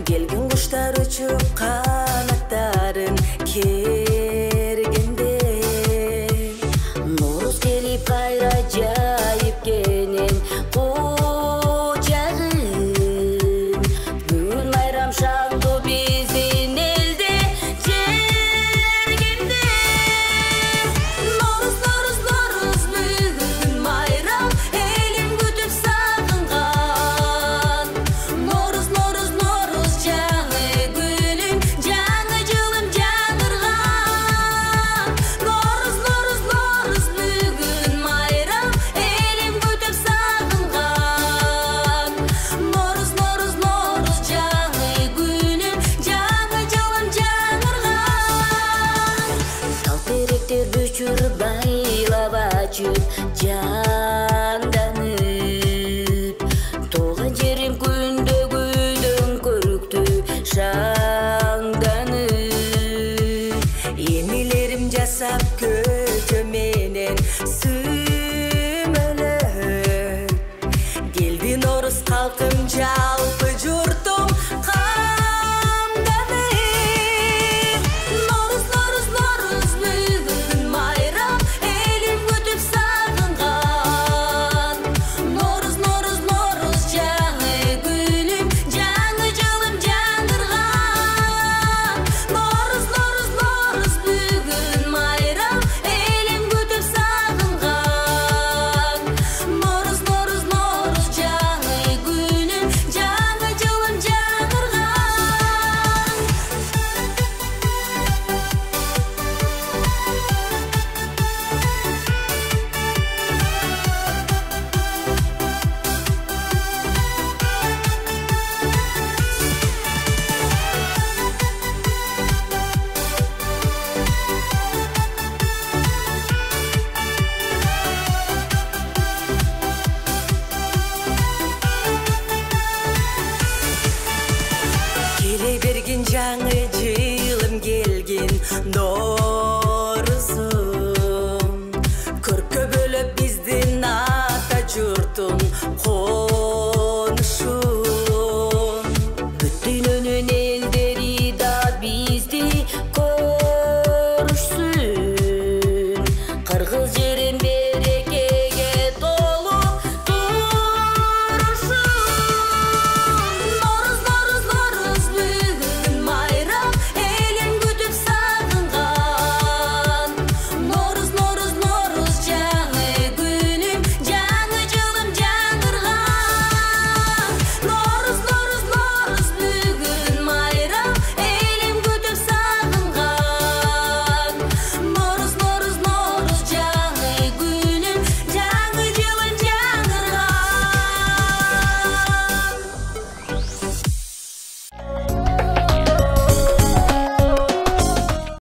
Gelген куштар учуп канаттарын кергенде Норуз келип кайра жайып кенен кучагын Бүгүн майрам шаңдуу биздин элде жергенде Норуз, Норуз, Норуз бүгүн майрам элим күтүп сагынган Норуз, Норуз, Норуз жаңы күнүм жаңы жылым жаңырган Норуз, Норуз, Норуз бүгүн майрам элим күтүп сагынган Норуз, Норуз, Норуз жаңы күнүм жаңы жылым жаңырган Тал теректер бүчүр байлап ачып